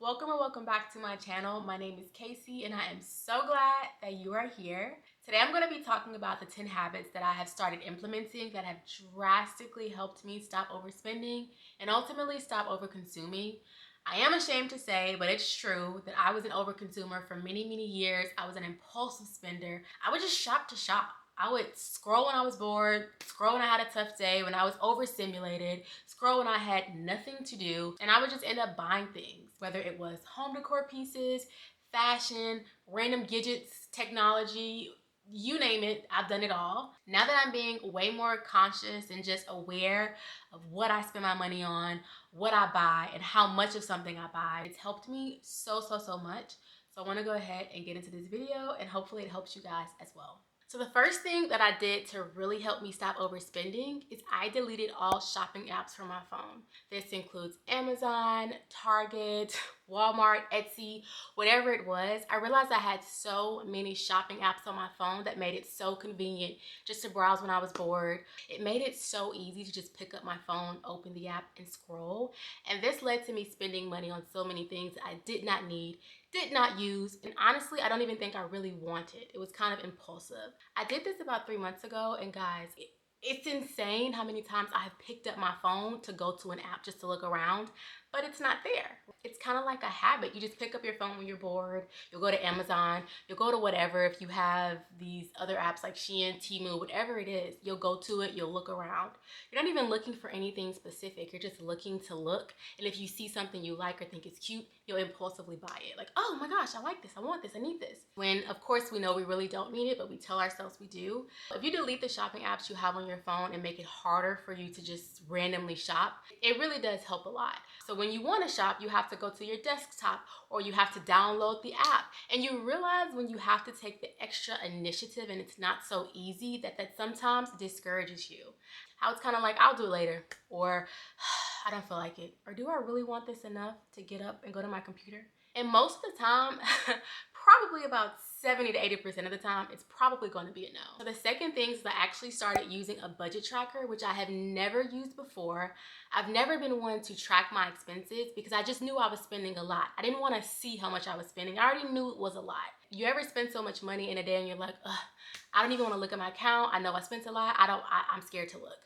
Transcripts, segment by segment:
Welcome or welcome back to my channel. My name is Casey and I am so glad that you are here. Today I'm going to be talking about the 10 habits that I have started implementing that have drastically helped me stop overspending and ultimately stop overconsuming. I am ashamed to say, but it's true that I was an overconsumer for many years. I was an impulsive spender. I would just shop to shop. I would scroll when I was bored, scroll when I had a tough day, when I was overstimulated, scroll when I had nothing to do, and I would just end up buying things, whether it was home decor pieces, fashion, random gadgets, technology, you name it, I've done it all. Now that I'm being way more conscious and just aware of what I spend my money on, what I buy, and how much of something I buy, it's helped me so much. So I want to go ahead and get into this video and hopefully it helps you guys as well. So the first thing that I did to really help me stop overspending is I deleted all shopping apps from my phone. This includes Amazon, Target, Walmart, Etsy, whatever it was. I realized I had so many shopping apps on my phone that made it so convenient just to browse when I was bored. It made it so easy to just pick up my phone, open the app, and scroll. And this led to me spending money on so many things that I did not need, did not use, and honestly, I don't even think I really wanted. It was kind of impulsive. I did this about 3 months ago, and guys, it's insane how many times I have picked up my phone to go to an app just to look around, but it's not there. It's kind of like a habit. You just pick up your phone when you're bored. You'll go to Amazon. You'll go to whatever. If you have these other apps like Shein, Temu, whatever it is, you'll go to it. You'll look around. You're not even looking for anything specific. You're just looking to look. And if you see something you like or think is cute, you'll impulsively buy it. Like, oh my gosh, I like this. I want this. I need this. When, of course, we know we really don't need it, but we tell ourselves we do. If you delete the shopping apps you have on your phone and make it harder for you to just randomly shop, it really does help a lot. So when you want to shop, you have to go to your desktop or you have to download the app. And you realize when you have to take the extra initiative and it's not so easy that sometimes discourages you. How it's kind of like, I'll do it later, or I don't feel like it, or do I really want this enough to get up and go to my computer? And most of the time, probably about 70 to 80% of the time, it's probably going to be a no. So the second thing is I actually started using a budget tracker, which I have never used before. I've never been one to track my expenses because I just knew I was spending a lot. I didn't want to see how much I was spending. I already knew it was a lot. You ever spend so much money in a day and you're like, ugh, I don't even want to look at my account. I know I spent a lot. I'm scared to look.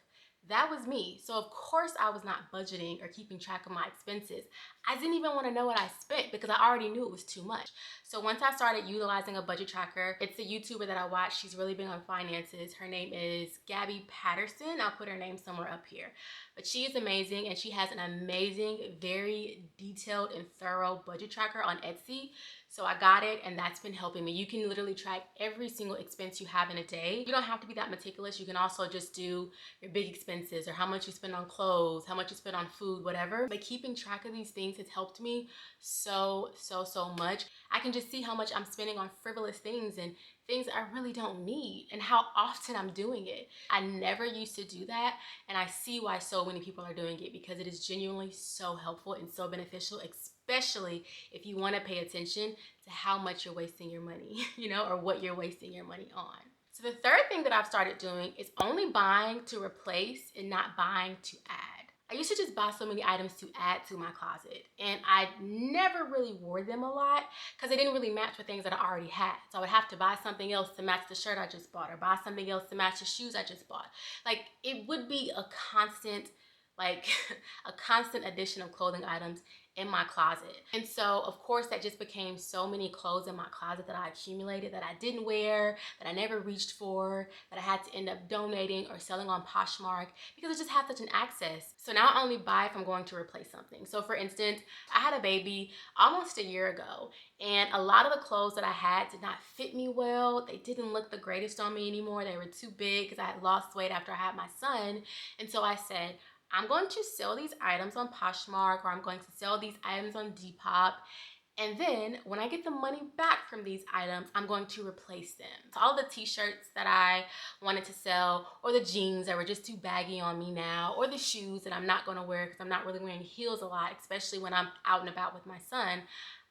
That was me. So of course I was not budgeting or keeping track of my expenses. I didn't even want to know what I spent because I already knew it was too much. So once I started utilizing a budget tracker, it's a YouTuber that I watch. She's really big on finances. Her name is Gabby Patterson. I'll put her name somewhere up here. But she is amazing and she has an amazing, very detailed and thorough budget tracker on Etsy. So I got it and that's been helping me. You can literally track every single expense you have in a day. You don't have to be that meticulous. You can also just do your big expenses or how much you spend on clothes, how much you spend on food, whatever. But keeping track of these things has helped me so much. I can just see how much I'm spending on frivolous things and things I really don't need and how often I'm doing it. I never used to do that, and I see why so many people are doing it because it is genuinely so helpful and so beneficial, especially if you want to pay attention to how much you're wasting your money, or what you're wasting your money on. So the third thing that I've started doing is only buying to replace and not buying to add. I used to just buy so many items to add to my closet, and I never really wore them a lot because they didn't really match with things that I already had. So I would have to buy something else to match the shirt I just bought or buy something else to match the shoes I just bought. Like, it would be a constant a constant addition of clothing items in my closet. And so of course that just became so many clothes in my closet that I accumulated that I didn't wear, that I never reached for, that I had to end up donating or selling on Poshmark because I just had such an access. So now I only buy if I'm going to replace something. So for instance, I had a baby almost a year ago and a lot of the clothes that I had did not fit me well. They didn't look the greatest on me anymore. They were too big because I had lost weight after I had my son. And so I said, I'm going to sell these items on Poshmark, or I'm going to sell these items on Depop. And then when I get the money back from these items, I'm going to replace them. So all the t-shirts that I wanted to sell, or the jeans that were just too baggy on me now, or the shoes that I'm not going to wear because I'm not really wearing heels a lot, especially when I'm out and about with my son,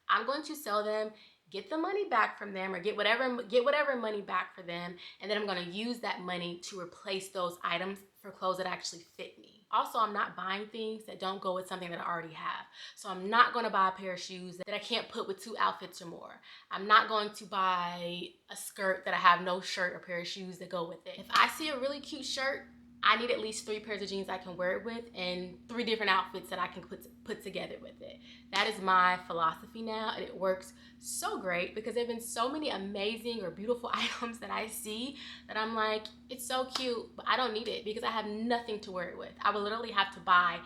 I'm going to sell them, get the money back from them, or get whatever money back for them, and then I'm going to use that money to replace those items for clothes that actually fit me. Also, I'm not buying things that don't go with something that I already have. So I'm not going to buy a pair of shoes that I can't put with 2 outfits or more. I'm not going to buy a skirt that I have no shirt or pair of shoes that go with it. If I see a really cute shirt, I need at least 3 pairs of jeans I can wear it with and 3 different outfits that I can put together with it. That is my philosophy now, and it works so great because there have been so many amazing or beautiful items that I see that I'm like, it's so cute, but I don't need it because I have nothing to wear it with. I would literally have to buy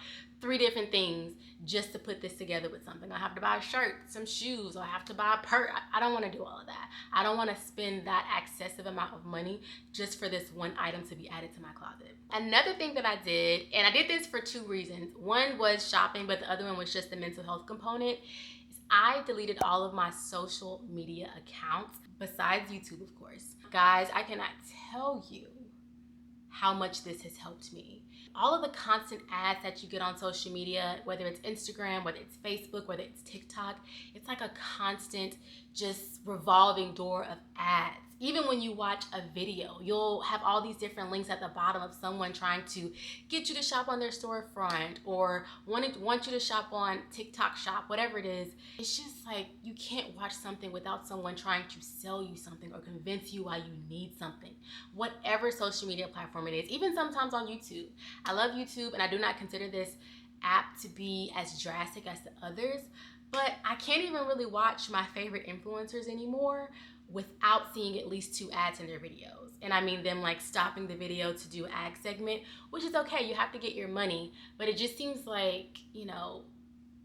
3 different things just to put this together with something. I have to buy a shirt, some shoes, or I have to buy a purse. I don't want to do all of that. I don't want to spend that excessive amount of money just for this one item to be added to my closet. Another thing that I did, and I did this for 2 reasons. One was shopping, but the other one was just the mental health component, is I deleted all of my social media accounts, besides YouTube, of course. Guys, I cannot tell you how much this has helped me. All of the constant ads that you get on social media, whether it's Instagram, whether it's Facebook, whether it's TikTok, it's like a constant just revolving door of ads. Even when you watch a video, you'll have all these different links at the bottom of someone trying to get you to shop on their storefront or want you to shop on TikTok shop, whatever it is. It's just like you can't watch something without someone trying to sell you something or convince you why you need something. Whatever social media platform it is, even sometimes on YouTube. I love YouTube and I do not consider this app to be as drastic as the others, but I can't even really watch my favorite influencers anymore without seeing at least 2 ads in their videos. And I mean them like stopping the video to do an ad segment, which is okay, you have to get your money, but it just seems like, you know,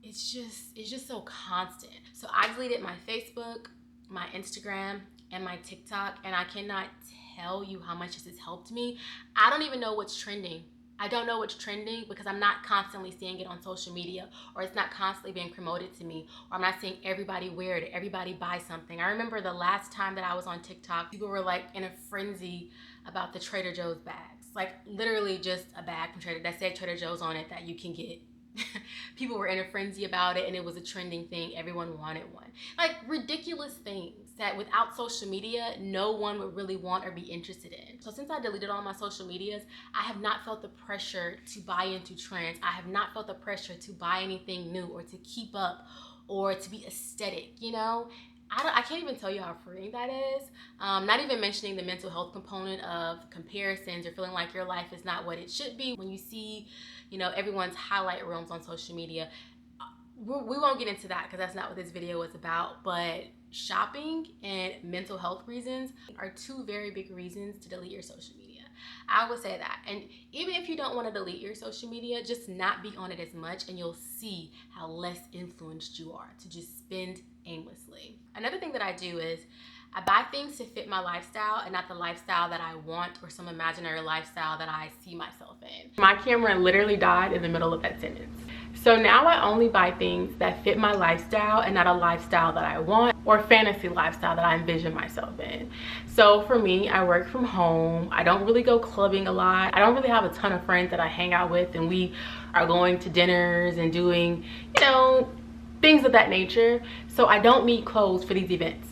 it's just so constant. So I deleted my Facebook, my Instagram, and my TikTok, and I cannot tell you how much this has helped me. I don't even know what's trending. I don't know what's trending because I'm not constantly seeing it on social media, or it's not constantly being promoted to me, or I'm not seeing everybody wear it, everybody buy something. I remember the last time that I was on TikTok, people were like in a frenzy about the Trader Joe's bags. Like literally just a bag from that said Trader Joe's on it that you can get. People were in a frenzy about it and it was a trending thing. Everyone wanted one. Like ridiculous things that without social media, no one would really want or be interested in. So since I deleted all my social medias, I have not felt the pressure to buy into trends. I have not felt the pressure to buy anything new or to keep up or to be aesthetic, you know? I can't even tell you how freeing that is. Not even mentioning the mental health component of comparisons or feeling like your life is not what it should be. When you see, you know, everyone's highlight reels on social media, we won't get into that because that's not what this video is about. But shopping and mental health reasons are 2 very big reasons to delete your social media. I would say that. And even if you don't want to delete your social media, just not be on it as much and you'll see how less influenced you are to just spend aimlessly. Another thing that I do is I buy things to fit my lifestyle and not the lifestyle that I want or some imaginary lifestyle that I see myself in. My camera literally died in the middle of that sentence. So now I only buy things that fit my lifestyle and not a lifestyle that I want or fantasy lifestyle that I envision myself in. So for me, I work from home. I don't really go clubbing a lot. I don't really have a ton of friends that I hang out with and we are going to dinners and doing, you know, things of that nature. So I don't need clothes for these events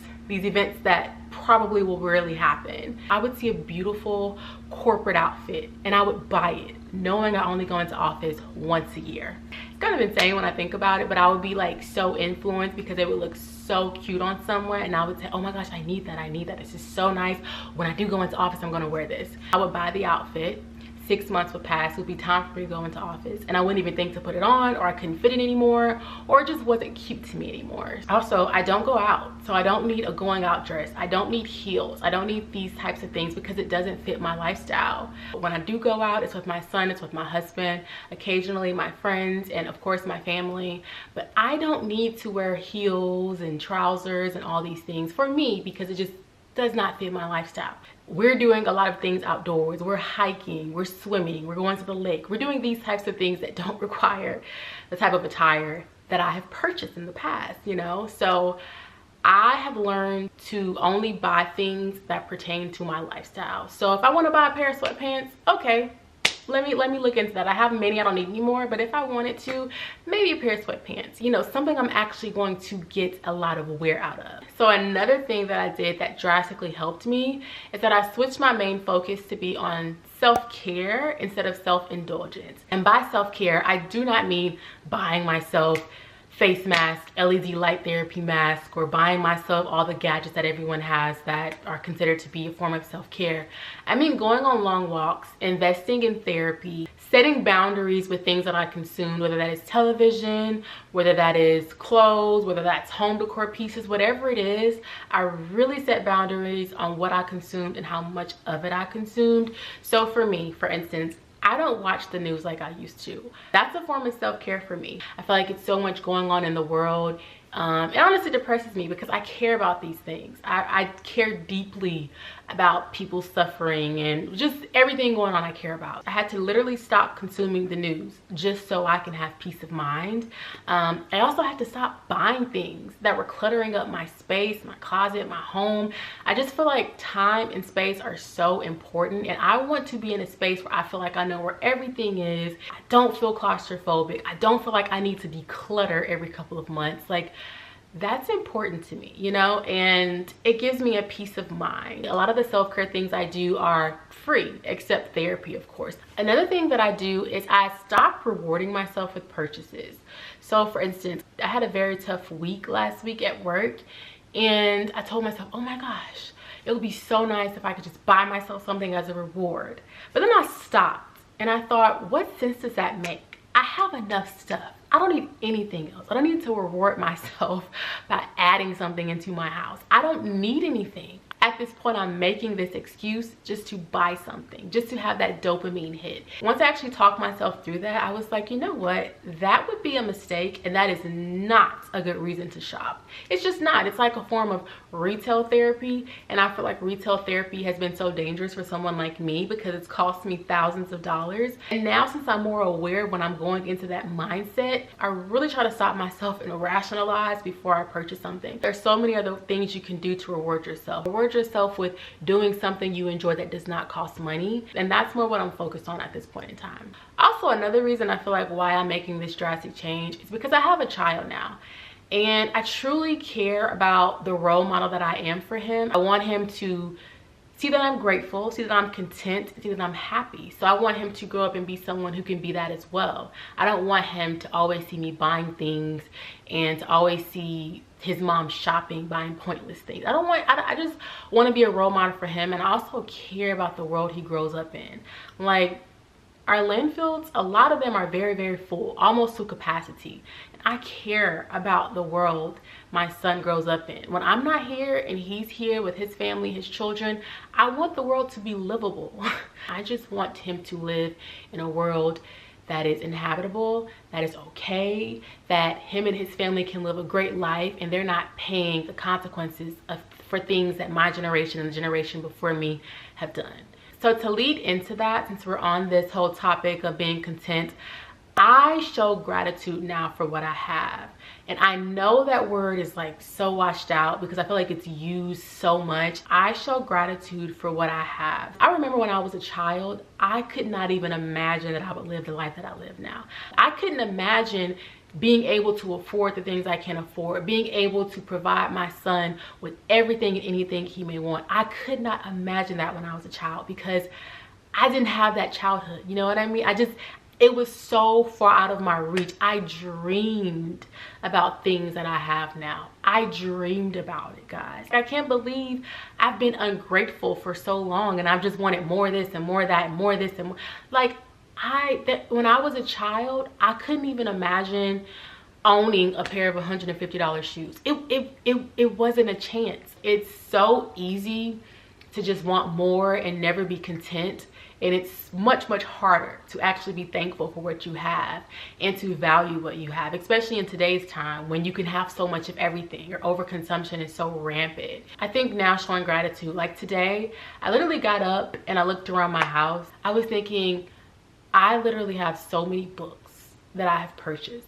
that probably will rarely happen. I would see a beautiful corporate outfit and I would buy it, knowing I only go into office once a year. It's kind of insane when I think about it, but I would be like so influenced because it would look so cute on someone and I would say, oh my gosh, I need that. This is so nice. When I do go into office, I'm gonna wear this. I would buy the outfit. 6 months would pass, it would be time for me to go into office and I wouldn't even think to put it on, or I couldn't fit it anymore, or it just wasn't cute to me anymore. Also, I don't go out, so I don't need a going out dress. I don't need heels. I don't need these types of things because it doesn't fit my lifestyle. When I do go out, it's with my son, it's with my husband, occasionally my friends, and of course my family. But I don't need to wear heels and trousers and all these things for me because it just does not fit my lifestyle. We're doing a lot of things outdoors. We're hiking, we're swimming, we're going to the lake. We're doing these types of things that don't require the type of attire that I have purchased in the past, you know? So I have learned to only buy things that pertain to my lifestyle. So if I want to buy a pair of sweatpants, okay, let me look into that. I have many I don't need anymore, but if I wanted to, maybe a pair of sweatpants, you know, something I'm actually going to get a lot of wear out of. So another thing that I did that drastically helped me is that I switched my main focus to be on self-care instead of self-indulgence. And by self-care, I do not mean buying myself face mask, LED light therapy mask, or buying myself all the gadgets that everyone has that are considered to be a form of self-care. I mean going on long walks, investing in therapy, setting boundaries with things that I consume, whether that is television, whether that is clothes, whether that's home decor pieces, whatever it is. I really set boundaries on what I consumed and how much of it I consumed. So for me, for instance, I don't watch the news like I used to. That's a form of self-care for me. I feel like it's so much going on in the world. It honestly depresses me because I care about these things. I care deeply about people suffering and just everything going on I care about. I had to literally stop consuming the news just so I can have peace of mind. I also had to stop buying things that were cluttering up my space, my closet, my home. I just feel like time and space are so important, and I want to be in a space where I feel like I know where everything is. I don't feel claustrophobic. I don't feel like I need to declutter every couple of months. Like, that's important to me, you know, and it gives me a peace of mind. A lot of the self-care things I do are free, except therapy, of course. Another thing that I do is I stop rewarding myself with purchases. So for instance, I had a very tough week last week at work, and I told myself, oh my gosh, it would be so nice if I could just buy myself something as a reward. But then I stopped and I thought, what sense does that make? I have enough stuff. I don't need anything else. I don't need to reward myself by adding something into my house. I don't need anything. At this point, I'm making this excuse just to buy something, just to have that dopamine hit. Once I actually talked myself through that, I was like, you know what? That would be a mistake, and that is not a good reason to shop. It's just not. It's like a form of retail therapy, and I feel like retail therapy has been so dangerous for someone like me because it's cost me thousands of dollars. And now, since I'm more aware when I'm going into that mindset, I really try to stop myself and rationalize before I purchase something. There's so many other things you can do to reward yourself. Reward yourself with doing something you enjoy that does not cost money, and that's more what I'm focused on at this point in time. Also, another reason I feel like why I'm making this drastic change is because I have a child now, and I truly care about the role model that I am for him. I want him to see that I'm grateful, see that I'm content, see that I'm happy. So I want him to grow up and be someone who can be that as well. I don't want him to always see me buying things and to always see his mom shopping, buying pointless things. I just want to be a role model for him, and I also care about the world he grows up in. Like, our landfills, a lot of them are very, very full, almost to capacity. And I care about the world my son grows up in. When I'm not here and he's here with his family, his children, I want the world to be livable. I just want him to live in a world that is inhabitable, that is okay, that him and his family can live a great life and they're not paying the consequences for things that my generation and the generation before me have done. So to lead into that, since we're on this whole topic of being content, I show gratitude now for what I have. And I know that word is like so washed out because I feel like it's used so much. I show gratitude for what I have. I remember when I was a child, I could not even imagine that I would live the life that I live now. I couldn't imagine being able to afford the things I can afford, being able to provide my son with everything and anything he may want. I could not imagine that when I was a child because I didn't have that childhood. You know what I mean? It was so far out of my reach. I dreamed about things that I have now. I dreamed about it, guys. I can't believe I've been ungrateful for so long and I've just wanted more of this and more of that and more of this and more. Like, when I was a child, I couldn't even imagine owning a pair of $150 shoes. It wasn't a chance. It's so easy to just want more and never be content. And it's much, much harder to actually be thankful for what you have and to value what you have, especially in today's time when you can have so much of everything. Your overconsumption is so rampant. I think now showing gratitude, like today, I literally got up and I looked around my house. I was thinking, I literally have so many books that I have purchased.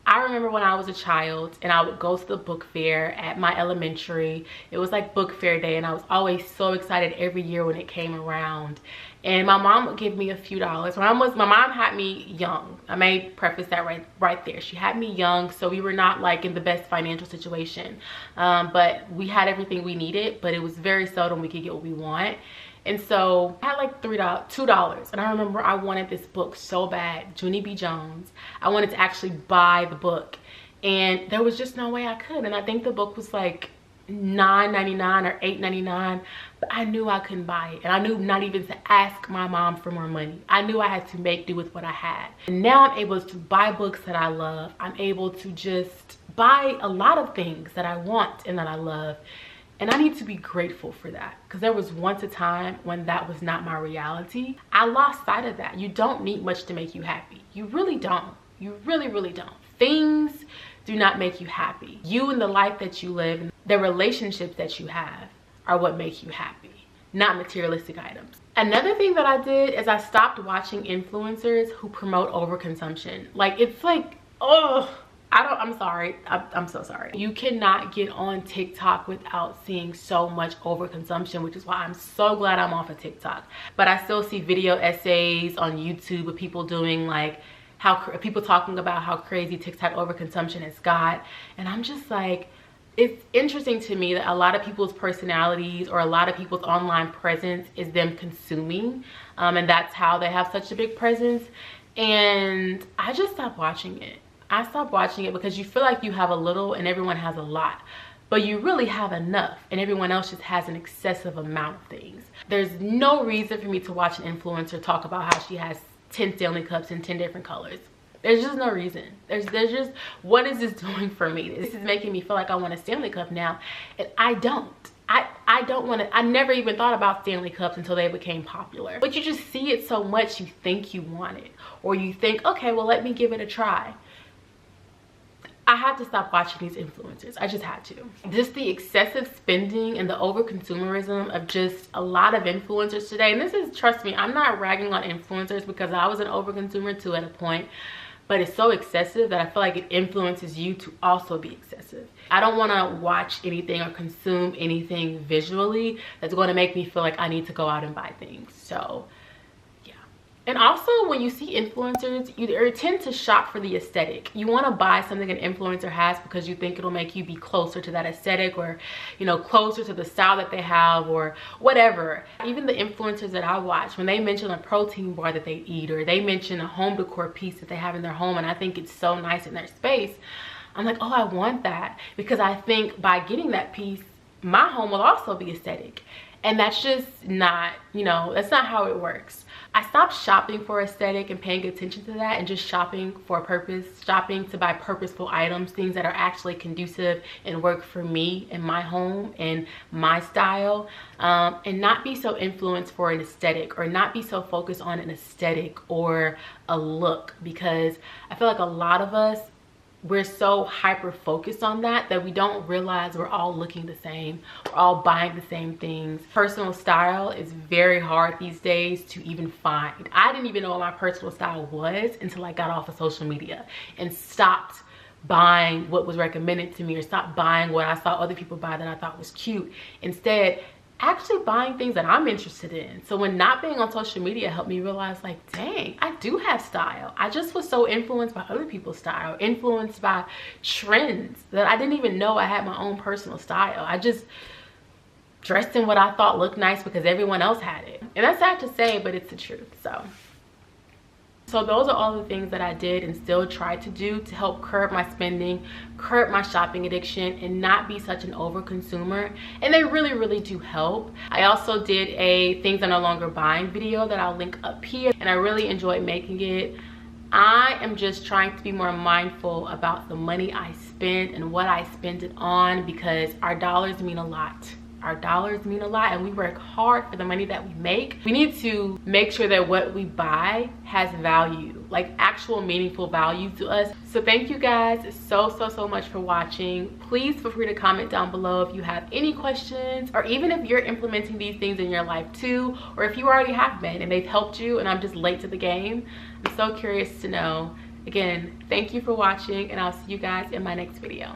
I remember when I was a child and I would go to the book fair at my elementary. It was like book fair day and I was always so excited every year when it came around. And my mom would give me a few dollars. My mom had me young. I may preface that right there. She had me young, so we were not like in the best financial situation. But we had everything we needed, but it was very seldom we could get what we want. And so I had like $2, and I remember I wanted this book so bad, Junie B. Jones. I wanted to actually buy the book, and there was just no way I could. And I think the book was like $9.99 or $8.99, but I knew I couldn't buy it, and I knew not even to ask my mom for more money. I knew I had to make do with what I had. And now I'm able to buy books that I love. I'm able to just buy a lot of things that I want and that I love. And I need to be grateful for that, because there was once a time when that was not my reality. I lost sight of that. You don't need much to make you happy. You really don't. You really, really don't. Things do not make you happy. You and the life that you live, the relationships that you have are what make you happy, not materialistic items. Another thing that I did is I stopped watching influencers who promote overconsumption. Like, it's like, oh, I'm sorry. I'm so sorry. You cannot get on TikTok without seeing so much overconsumption, which is why I'm so glad I'm off of TikTok. But I still see video essays on YouTube of people doing like, people talking about how crazy TikTok overconsumption has got. And I'm just like, it's interesting to me that a lot of people's personalities or a lot of people's online presence is them consuming. And that's how they have such a big presence. And I just stopped watching it. I stopped watching it because you feel like you have a little and everyone has a lot, but you really have enough and everyone else just has an excessive amount of things. There's no reason for me to watch an influencer talk about how she has 10 Stanley Cups in 10 different colors. There's just no reason. There's just, what is this doing for me? This is making me feel like I want a Stanley Cup now, and I don't. I don't want to. I never even thought about Stanley Cups until they became popular. But you just see it so much, you think you want it, or you think, okay, well, let me give it a try. I had to stop watching these influencers. I just had to. Just the excessive spending and the over consumerism of just a lot of influencers today. And this is, trust me, I'm not ragging on influencers because I was an over consumer too at a point, but it's so excessive that I feel like it influences you to also be excessive. I don't want to watch anything or consume anything visually that's going to make me feel like I need to go out and buy things. So and also, when you see influencers, you tend to shop for the aesthetic. You want to buy something an influencer has because you think it'll make you be closer to that aesthetic, or, you know, closer to the style that they have, or whatever. Even the influencers that I watch, when they mention a protein bar that they eat, or they mention a home decor piece that they have in their home and I think it's so nice in their space, I'm like, oh, I want that, because I think by getting that piece, my home will also be aesthetic. And that's just not, you know, that's not how it works. I stopped shopping for aesthetic and paying attention to that, and just shopping for a purpose, shopping to buy purposeful items, things that are actually conducive and work for me and my home and my style, and not be so influenced for an aesthetic, or not be so focused on an aesthetic or a look, because I feel like a lot of us, we're so hyper focused on that we don't realize we're all looking the same, we're all buying the same things. Personal style is very hard these days to even find. I didn't even know what my personal style was until I got off of social media and stopped buying what was recommended to me, or stopped buying what I saw other people buy that I thought was cute. Instead, actually buying things that I'm interested in. So when not being on social media helped me realize, like, dang, I do have style. I just was so influenced by other people's style, influenced by trends, that I didn't even know I had my own personal style. I just dressed in what I thought looked nice because everyone else had it. And that's sad to say, but it's the truth. So those are all the things that I did and still try to do to help curb my spending, curb my shopping addiction, and not be such an over consumer. And they really, really do help. I also did a things I'm no longer buying video that I'll link up here, and I really enjoyed making it. I am just trying to be more mindful about the money I spend and what I spend it on, because our dollars mean a lot. Our dollars mean a lot, and we work hard for the money that we make. We need to make sure that what we buy has value, like actual meaningful value to us. So thank you guys so much for watching. Please feel free to comment down below if you have any questions, or even if you're implementing these things in your life too, or if you already have been and they've helped you and I'm just late to the game. I'm so curious to know. Again, thank you for watching, and I'll see you guys in my next video.